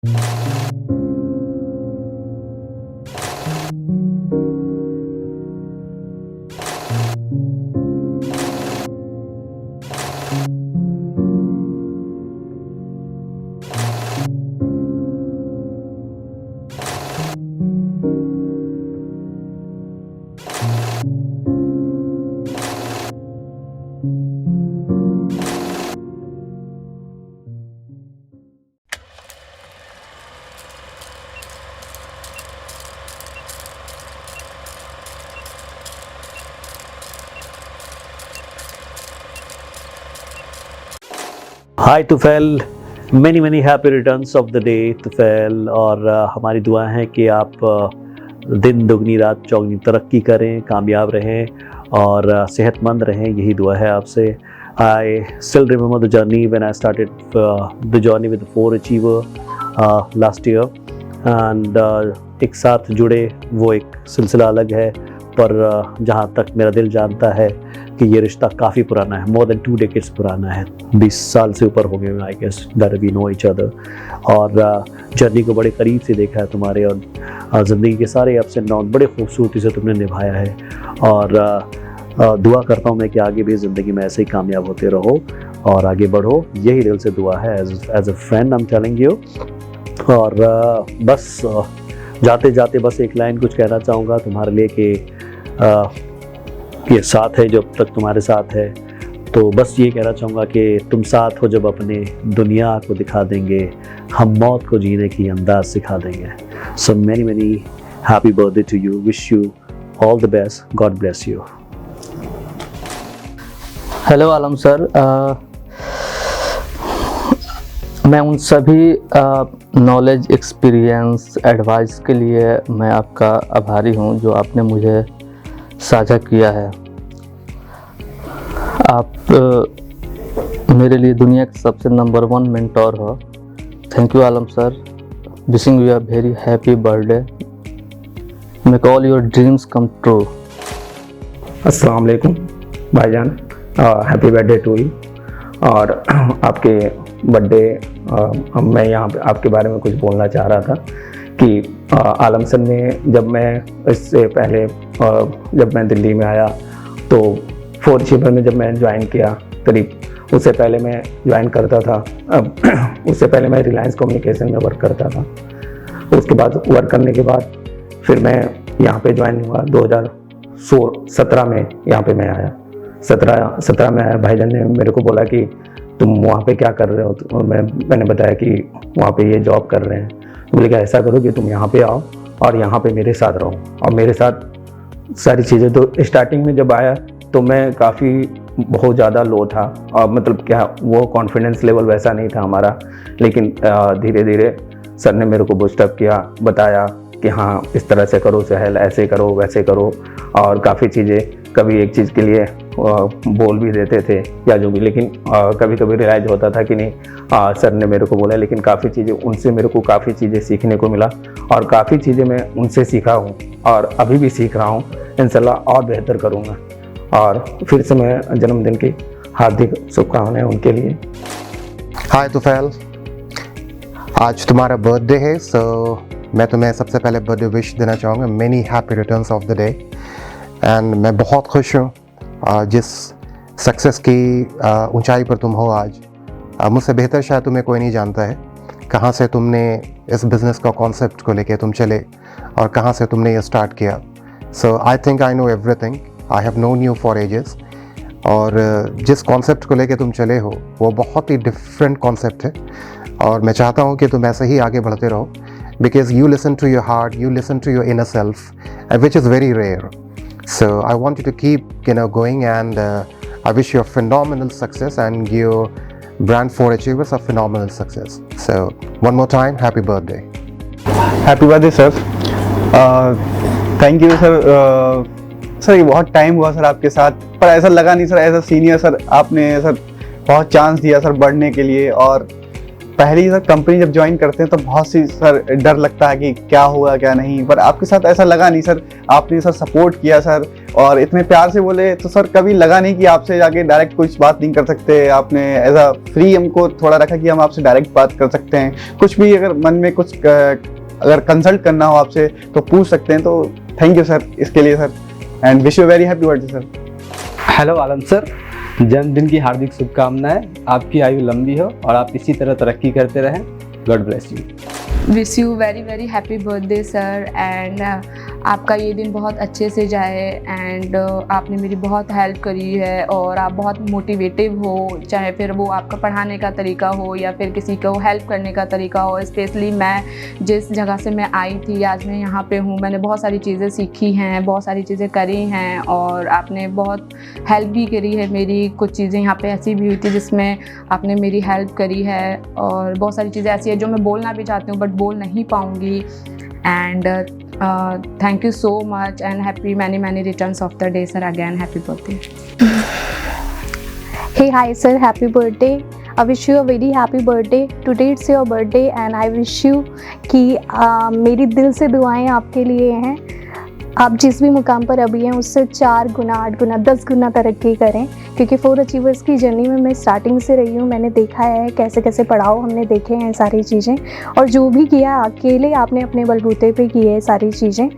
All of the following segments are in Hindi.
Hi Tufail, many many happy returns of the day Tufail. और हमारी दुआ है कि आप दिन दुगनी रात चौगनी तरक्की करें, कामयाब रहें और सेहतमंद रहें, यही दुआ है आपसे। I still remember the journey when I started the journey with 4 achiever last year and एक साथ जुड़े वो एक सिलसिला अलग है, पर जहाँ तक मेरा दिल जानता है कि ये रिश्ता काफ़ी पुराना है, मोर देन 2 डेकेड्स पुराना है, 20 साल से ऊपर हो गए I guess that we know each other. और जर्नी को बड़े करीब से देखा है तुम्हारे, और ज़िंदगी के सारे अप्स एंड डाउन बड़े खूबसूरती से तुमने निभाया है। और दुआ करता हूँ मैं कि आगे भी ज़िंदगी में ऐसे ही कामयाब होते रहो और आगे बढ़ो, यही दिल से दुआ है as a friend I am telling you. और बस जाते जाते बस एक लाइन कुछ कहना चाहूँगा तुम्हारे लिए कि ये साथ है जब तक तुम्हारे साथ है, तो बस ये कहना चाहूँगा कि तुम साथ हो जब अपने दुनिया को दिखा देंगे, हम मौत को जीने की अंदाज सिखा देंगे। So many many happy birthday to you, wish you all the best, God bless you. Hello Alam sir, मैं उन सभी नॉलेज, एक्सपीरियंस, एडवाइस के लिए मैं आपका आभारी हूँ जो आपने मुझे साझा किया है। आप मेरे लिए दुनिया के सबसे नंबर 1 मेंटोर हो। Thank you Alam sir, wishing you a very happy birthday, make all your dreams come true. अस्सलाम वालेकुम भाईजान, हैप्पी बर्थडे टू यू। और आपके बर्थडे मैं यहाँ पे आपके बारे में कुछ बोलना चाह रहा था कि आलम सर ने, जब मैं इससे पहले जब मैं दिल्ली में आया तो 4 अचीवर में जब मैं ज्वाइन किया, करीब उससे पहले मैं ज्वाइन करता था, उससे पहले मैं रिलायंस कम्युनिकेशन में वर्क करता था। उसके बाद वर्क करने के बाद फिर मैं यहाँ पे ज्वाइन हुआ 2017 में, यहाँ पे मैं आया 17 में आया। भाईजान ने मेरे को बोला कि तुम वहाँ पे क्या कर रहे हो, तो मैंने बताया कि वहाँ पे ये जॉब कर रहे हैं। बोले कि ऐसा करो कि तुम यहाँ पे आओ और यहाँ पे मेरे साथ रहो और मेरे साथ सारी चीज़ें। तो स्टार्टिंग में जब आया तो मैं काफ़ी बहुत ज़्यादा लो था, और मतलब क्या वो कॉन्फिडेंस लेवल वैसा नहीं था हमारा, लेकिन धीरे धीरे सर ने मेरे को बूस्टअप किया, बताया कि हाँ इस तरह से करो सहल, ऐसे करो वैसे करो, और काफ़ी चीज़ें, कभी एक चीज़ के लिए बोल भी देते थे या जो भी, लेकिन कभी कभी रियलाइज होता था कि नहीं सर ने मेरे को बोला, लेकिन काफ़ी चीज़ें उनसे मेरे को काफ़ी चीज़ें सीखने को मिला और काफ़ी चीज़ें मैं उनसे सीखा हूँ और अभी भी सीख रहा हूँ। इंशाल्लाह और बेहतर करूँगा। और फिर से मैं जन्मदिन की हार्दिक शुभकामनाएं उनके लिए। हाय तुफैल, आज तुम्हारा बर्थडे है, सो मैं तुम्हें सबसे पहले बर्थडे विश देना चाहूँगा। Many happy returns of the day. And मैं बहुत खुश हूँ जिस सक्सेस की ऊंचाई पर तुम हो आज। मुझसे बेहतर शायद तुम्हें कोई नहीं जानता है कहाँ से तुमने इस बिज़नेस का कॉन्सेप्ट को लेके तुम चले और कहाँ से तुमने ये स्टार्ट किया। So I think I know everything, I have known you for ages. और जिस कॉन्सेप्ट को लेके तुम चले हो वो बहुत ही डिफरेंट कॉन्सेप्ट है, और मैं चाहता हूँ कि तुम ऐसे ही आगे बढ़ते रहो, because you listen to your heart, you listen to your inner self, which is very rare. So I want you to keep going, and I wish you a phenomenal success and your brand 4 Achievers a phenomenal success. So one more time, happy birthday. Happy birthday sir. Thank you sir. Sir ये बहुत टाइम हुआ सर आपके साथ, पर ऐसा लगा नहीं sir, as a senior sir आपने सर बहुत चांस दिया सर बढ़ने के लिए, और पहली सर कंपनी जब ज्वाइन करते हैं तो बहुत सी सर डर लगता है कि क्या होगा क्या नहीं, पर आपके साथ ऐसा लगा नहीं सर। आपने सर सपोर्ट किया सर और इतने प्यार से बोले, तो सर कभी लगा नहीं कि आपसे जाके डायरेक्ट कुछ बात नहीं कर सकते। आपने एज अ फ्री हमको थोड़ा रखा कि हम आपसे डायरेक्ट बात कर सकते हैं, कुछ भी अगर मन में कुछ अगर कंसल्ट करना हो आपसे तो पूछ सकते हैं। तो थैंक यू सर इसके लिए sir, and wish you very happy birthday sir. Hello Alam sir, जन्मदिन की हार्दिक शुभकामनाएं। आपकी आयु लंबी हो और आप इसी तरह तरक्की करते रहें। God bless you. Wish you very very happy birthday sir, and आपका ये दिन बहुत अच्छे से जाए। एंड आपने मेरी बहुत हेल्प करी है और आप बहुत मोटिवेटिव हो, चाहे फिर वो आपका पढ़ाने का तरीका हो या फिर किसी को हेल्प करने का तरीका हो। स्पेशली मैं जिस जगह से मैं आई थी, आज मैं यहाँ पे हूँ, मैंने बहुत सारी चीज़ें सीखी हैं, बहुत सारी चीज़ें करी हैं और आपने बहुत हेल्प भी करी है मेरी। कुछ चीज़ें यहाँ पे ऐसी भी हुई थी जिसमें आपने मेरी हेल्प करी है और बहुत सारी चीज़ें ऐसी है जो मैं बोलना भी चाहती हूँ बट बोल नहीं पाऊँगी। And thank you so much and happy many returns of the day sir, again happy birthday. Hey, hi sir, happy birthday. I wish you a very happy birthday. Today it's your birthday and I wish you कि मेरी दिल से दुआएं आपके लिए हैं। आप जिस भी मुकाम पर अभी हैं उससे 4 गुना 8 गुना 10 गुना तरक्की करें, क्योंकि 4 अचीवर्स की जर्नी में मैं स्टार्टिंग से रही हूँ। मैंने देखा है कैसे कैसे पढ़ाओ, हमने देखे हैं सारी चीज़ें, और जो भी किया अकेले आपने अपने बलबूते पे की है सारी चीज़ें।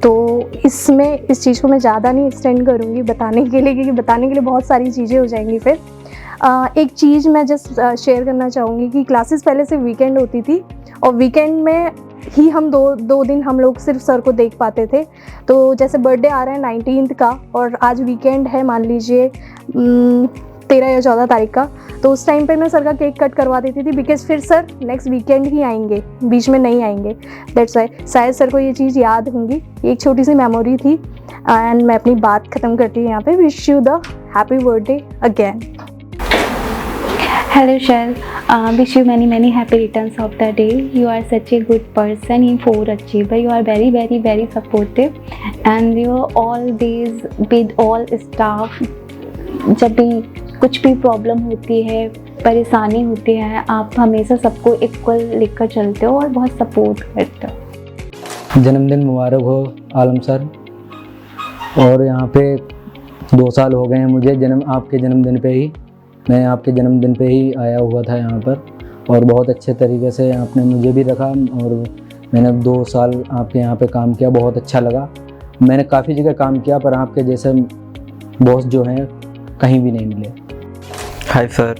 तो इसमें इस चीज़ को मैं ज़्यादा नहीं एक्सटेंड करूँगी बताने के लिए, क्योंकि बताने के लिए बहुत सारी चीज़ें हो जाएंगी फिर। एक चीज़ मैं जस्ट शेयर करना चाहूँगी कि क्लासेस पहले से वीकेंड होती थी और वीकेंड में ही हम दो दिन हम लोग सिर्फ सर को देख पाते थे। तो जैसे बर्थडे आ रहा है 19 का और आज वीकेंड है, मान लीजिए 13 या 14 तारीख का, तो उस टाइम पे मैं सर का केक कट करवा देती थी, बिकॉज फिर सर नेक्स्ट वीकेंड ही आएंगे, बीच में नहीं आएंगे। दैट्स वाई शायद सर को ये चीज़ याद होंगी। एक छोटी सी मेमोरी थी एंड मैं अपनी बात ख़त्म करती हूँ यहाँ पे। Wish you the happy birthday again. Hello Shell, wish you many happy returns of the day. You are such a good person, you 4 achiever. You are very supportive and you are always with all staff. जब भी कुछ भी प्रॉब्लम होती है, परेशानी होती है, आप हमेशा सबको इक्वल लेकर चलते हो और बहुत सपोर्ट करते हो। जन्मदिन मुबारक हो आलम सर। और यहाँ पे 2 साल हो गए हैं मुझे आपके जन्मदिन पे ही, मैं आपके जन्मदिन पे ही आया हुआ था यहाँ पर, और बहुत अच्छे तरीके से आपने मुझे भी रखा और मैंने 2 साल आपके यहाँ पे काम किया, बहुत अच्छा लगा। मैंने काफ़ी जगह काम किया पर आपके जैसे बॉस जो हैं कहीं भी नहीं मिले। Hi sir,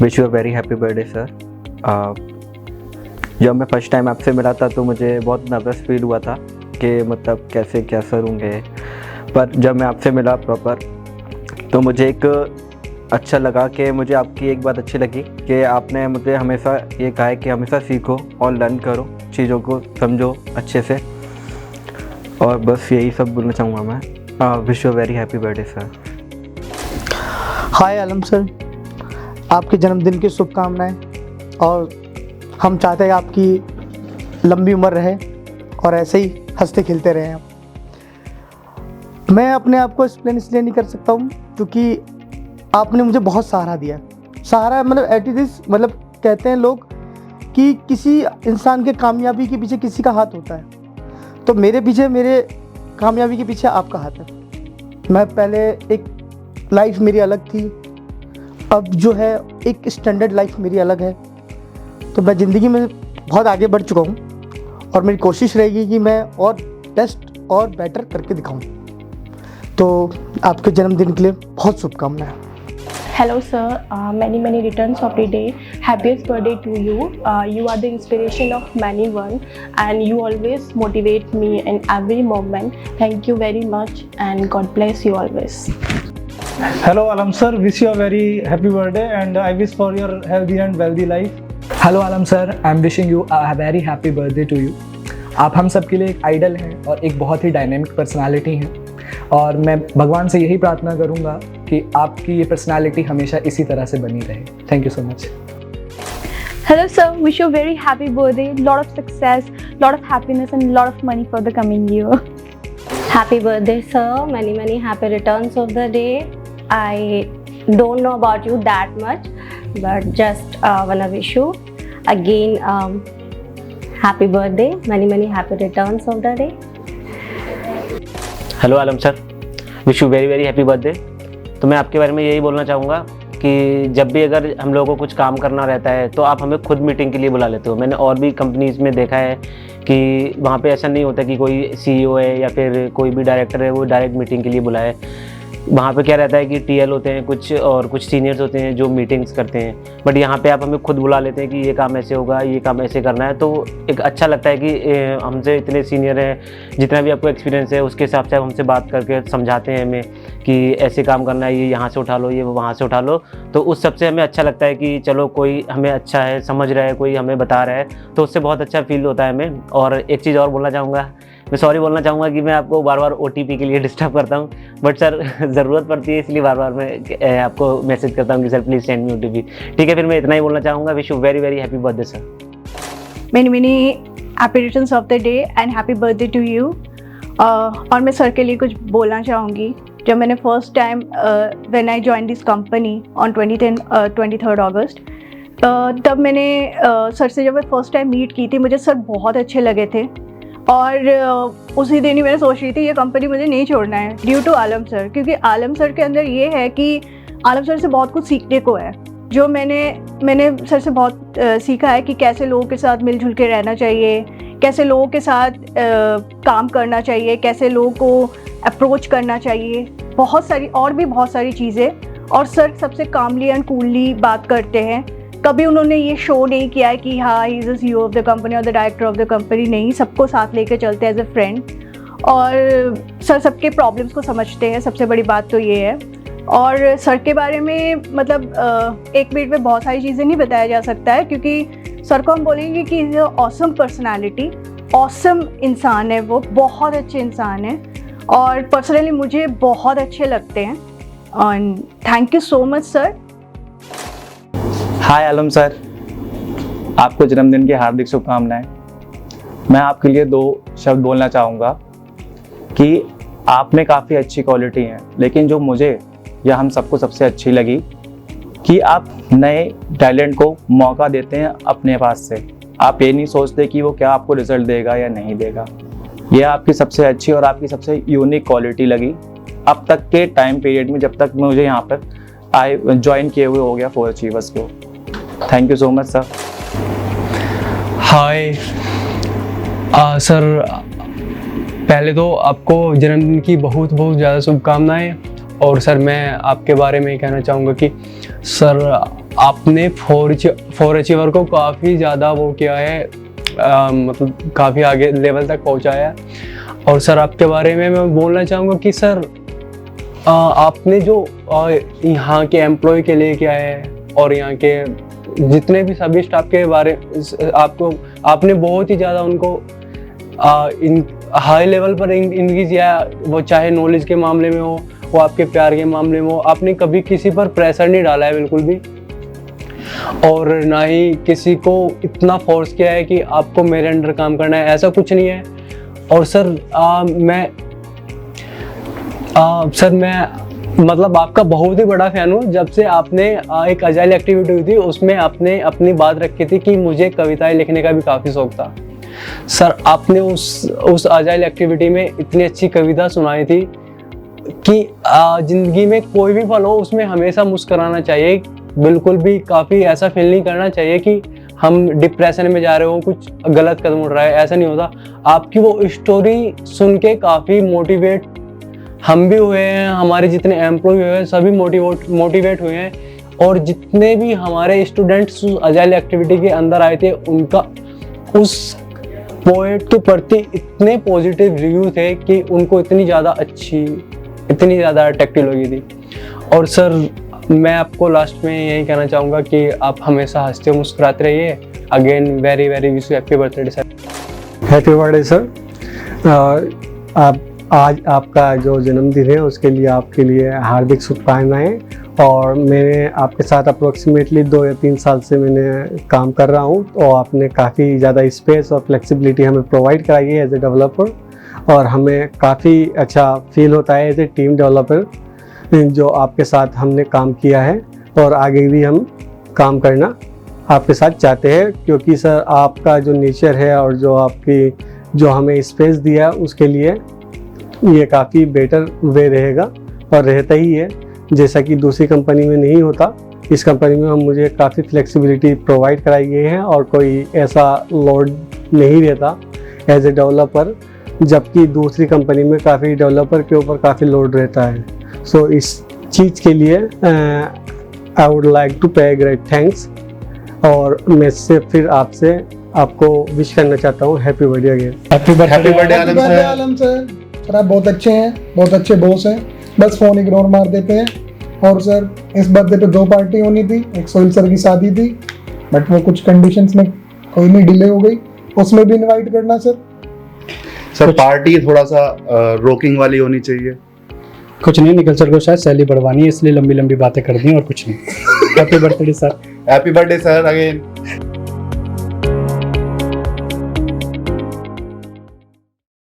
wish you a very happy birthday sir. जब मैं फर्स्ट टाइम आपसे मिला था तो मुझे बहुत नर्वस फील हुआ था कि मतलब कैसे क्या सर होंगे, पर जब मैं आपसे मिला प्रॉपर तो मुझे एक अच्छा लगा कि मुझे आपकी एक बात अच्छी लगी कि आपने मुझे हमेशा ये कहा है कि हमेशा सीखो और लर्न करो, चीज़ों को समझो अच्छे से, और बस यही सब बोलना चाहूँगा मैं। Wish you very happy birthday sir. Hi Alam sir, आपके जन्मदिन की शुभकामनाएं, और हम चाहते हैं आपकी लंबी उम्र रहे और ऐसे ही हंसते खेलते रहें आप। मैं अपने आप को एक्सप्लेन इसलिए नहीं कर सकता हूँ क्योंकि आपने मुझे बहुत सहारा दिया। सहारा मतलब एट दिस, मतलब कहते हैं लोग कि किसी इंसान के कामयाबी के पीछे किसी का हाथ होता है, तो मेरे पीछे, मेरे कामयाबी के पीछे आपका हाथ है। मैं पहले एक लाइफ मेरी अलग थी, अब जो है एक स्टैंडर्ड लाइफ मेरी अलग है। तो मैं ज़िंदगी में बहुत आगे बढ़ चुका हूँ और मेरी कोशिश रहेगी कि मैं और बेस्ट और बेटर करके दिखाऊँ। तो आपके जन्मदिन के लिए बहुत शुभकामनाएं। Hello sir, many returns of the day. Happiest birthday to you. You are the inspiration of many one and you always motivate me in every moment. Thank you very much and God bless you always. Hello Alam sir, wish you a very happy birthday and I wish for your healthy and wealthy life. Hello Alam sir, I am wishing you a very happy birthday to you. आप हम सब के लिए एक आइडल हैं और एक बहुत ही डायनेमिक पर्सनालिटी हैं, और मैं भगवान से यही प्रार्थना करूंगा कि आपकी ये पर्सनालिटी हमेशा इसी तरह से बनी रहे। Thank you so much. Hello sir, wish you a very happy birthday, lot of success, lot of happiness and lot of money for the coming year. Happy birthday sir, many happy returns of the day. I don't know about you that much, but just wanna wish you again, happy birthday, many happy returns of the day. Hello Alam sir, wish you very very happy birthday. तो मैं आपके बारे में यही बोलना चाहूँगा कि जब भी अगर हम लोगों को कुछ काम करना रहता है तो आप हमें खुद मीटिंग के लिए बुला लेते हो। मैंने और भी कंपनीज़ में देखा है कि वहाँ पे ऐसा नहीं होता कि कोई CEO है या फिर कोई भी डायरेक्टर है वो डायरेक्ट मीटिंग के लिए बुलाए। वहाँ पे क्या रहता है कि TL होते हैं कुछ और कुछ सीनियर्स होते हैं जो मीटिंग्स करते हैं, बट यहाँ पे आप हमें खुद बुला लेते हैं कि ये काम ऐसे होगा, ये काम ऐसे करना है। तो एक अच्छा लगता है कि हमसे इतने सीनियर हैं, जितना भी आपको एक्सपीरियंस है उसके हिसाब से आप हमसे बात करके समझाते हैं हमें कि ऐसे काम करना है, ये यहाँ से उठा लो, ये वहाँ से उठा लो। तो उस सबसे हमें अच्छा लगता है कि चलो कोई हमें अच्छा है, समझ रहा है, कोई हमें बता रहा है, तो उससे बहुत अच्छा फील होता है हमें। और एक चीज़ और बोलना चाहूँगा, मैं सॉरी बोलना चाहूँगा कि मैं आपको बार बार OTP के लिए डिस्टर्ब करता हूँ, बट सर ज़रूरत पड़ती है इसलिए बार बार मैं आपको मैसेज करता हूँ कि sir please send me OTP। ठीक है, फिर मैं इतना ही बोलना चाहूँगा। Wish you very very happy birthday sir. many happy returns of the day and happy birthday to you। और मैं सर के लिए कुछ बोलना चाहूँगी। जब मैंने first time when I join this company on 23rd अगस्त, तब मैंने सर से जब मैं फर्स्ट टाइम मीट की थी, मुझे सर बहुत अच्छे लगे थे और उसी दिन ही मैंने सोच रही थी ये कंपनी मुझे नहीं छोड़ना है ड्यू टू आलम सर, क्योंकि आलम सर के अंदर ये है कि आलम सर से बहुत कुछ सीखने को है। जो मैंने सर से बहुत सीखा है कि कैसे लोगों के साथ मिलजुल के रहना चाहिए, कैसे लोगों के साथ काम करना चाहिए, कैसे लोगों को अप्रोच करना चाहिए, बहुत सारी चीज़ें। और सर सबसे कामली एंड कूलली बात करते हैं। कभी उन्होंने ये शो नहीं किया है कि हाँ he is the CEO of the company और the director of the company. नहीं, सबको साथ लेके चलते हैं एज ए फ्रेंड। और सर सबके प्रॉब्लम्स को समझते हैं, सबसे बड़ी बात तो ये है। और सर के बारे में मतलब एक मिनट में बहुत सारी चीज़ें नहीं बताया जा सकता है, क्योंकि सर को हम बोलेंगे कि इज़ ऑसम पर्सनैलिटी, ऑसम इंसान है, वो बहुत अच्छे इंसान है और पर्सनली मुझे बहुत अच्छे लगते हैं। And thank you so much sir. Hi Alam sir, आपको जन्मदिन की हार्दिक शुभकामनाएं। मैं आपके लिए 2 शब्द बोलना चाहूँगा कि आप में काफ़ी अच्छी क्वालिटी हैं, लेकिन जो मुझे या हम सबको सबसे अच्छी लगी कि आप नए टैलेंट को मौका देते हैं अपने पास से। आप ये नहीं सोचते कि वो क्या आपको रिजल्ट देगा या नहीं देगा। ये आपकी सबसे अच्छी और आपकी सबसे यूनिक क्वालिटी लगी अब तक के टाइम पीरियड में, जब तक मुझे यहाँ पर ज्वाइन किए हुए हो गया 4 अचीवर्स को। Thank you so much sir. Hi sir, पहले तो आपको जन्मदिन की बहुत ज़्यादा शुभकामनाएं। और सर मैं आपके बारे में कहना चाहूँगा कि सर आपने 4 अचीवर को काफ़ी ज़्यादा वो किया है, मतलब काफ़ी आगे लेवल तक पहुँचाया है। और सर आपके बारे में मैं बोलना चाहूँगा कि सर आपने जो यहाँ के एम्प्लॉय के लिए किया है और यहाँ के जितने भी सभी स्टाफ के बारे आपने बहुत ही ज़्यादा उनको इन हाई लेवल पर इंक्रीज किया, वो चाहे नॉलेज के मामले में हो, वो आपके प्यार के मामले में हो। आपने कभी किसी पर प्रेशर नहीं डाला है बिल्कुल भी, और ना ही किसी को इतना फोर्स किया है कि आपको मेरे अंडर काम करना है, ऐसा कुछ नहीं है। और सर मैं मतलब आपका बहुत ही बड़ा फ़ैन हूँ। जब से आपने एक अजाइल एक्टिविटी हुई थी उसमें आपने अपनी बात रखी थी कि मुझे कविताएं लिखने का भी काफ़ी शौक था। सर आपने उस अजाइल एक्टिविटी में इतनी अच्छी कविता सुनाई थी कि ज़िंदगी में कोई भी पल हो उसमें हमेशा मुस्कुराना चाहिए, बिल्कुल भी काफ़ी ऐसा फील नहीं करना चाहिए कि हम डिप्रेशन में जा रहे हो, कुछ गलत कदम उठ रहा है, ऐसा नहीं होता। आपकी वो स्टोरी सुन के काफ़ी मोटिवेट हम भी हुए हैं, हमारे जितने एम्प्लॉय हुए हैं सभी मोटिवेट हुए हैं। और जितने भी हमारे स्टूडेंट्स अजाइल एक्टिविटी के अंदर आए थे उनका उस पोएट के प्रति इतने पॉजिटिव रिव्यू थे कि उनको इतनी ज़्यादा अट्रैक्टिव लगी थी। और सर मैं आपको लास्ट में यही कहना चाहूँगा कि आप हमेशा हंसते मुस्कुराते रहिए। Again very very wish you happy birthday sir. Happy birthday sir. आज आपका जो जन्मदिन है उसके लिए आपके लिए हार्दिक शुभकामनाएं। और मैंने आपके साथ अप्रोक्सीमेटली 2 या 3 साल से मैंने काम कर रहा हूँ, तो आपने काफ़ी ज़्यादा स्पेस और फ्लेक्सिबिलिटी हमें प्रोवाइड कराई है एज ए डेवलपर, और हमें काफ़ी अच्छा फील होता है एज ए टीम डेवलपर जो आपके साथ हमने काम किया है और आगे भी हम काम करना आपके साथ चाहते हैं, क्योंकि सर आपका जो नेचर है और जो हमें स्पेस दिया उसके लिए ये काफ़ी बेटर वे रहेगा और रहता ही है, जैसा कि दूसरी कंपनी में नहीं होता। इस कंपनी में मुझे काफ़ी फ्लेक्सिबिलिटी प्रोवाइड कराई गई है और कोई ऐसा लोड नहीं रहता एज ए डेवलपर, जबकि दूसरी कंपनी में काफ़ी डेवलपर के ऊपर काफ़ी लोड रहता है। सो इस चीज़ के लिए I would like to pay great thanks, और मैं से फिर आपको विश करना चाहता हूँ happy birthday again. Happy birthday Alam sir. Sir आप बहुत अच्छे हैं, बहुत अच्छे बॉस हैं, बस फ़ोन इग्नोर मार देते हैं। और सर इस बर्थडे पे 2 पार्टी होनी थी, एक सोहेल सर की शादी थी, बट वो कुछ कंडीशंस में कोई नहीं डिले हो गई, उसमें भी इनवाइट करना सर। सर पार्टी थोड़ा सा रोकिंग वाली होनी चाहिए। कुछ नहीं, निखिल सर को शायद सैलरी बढ़वानी है, इसलिए लंबी लंबी बातें कर दी और कुछ नहीं। Happy birthday sir. Happy birthday sir again.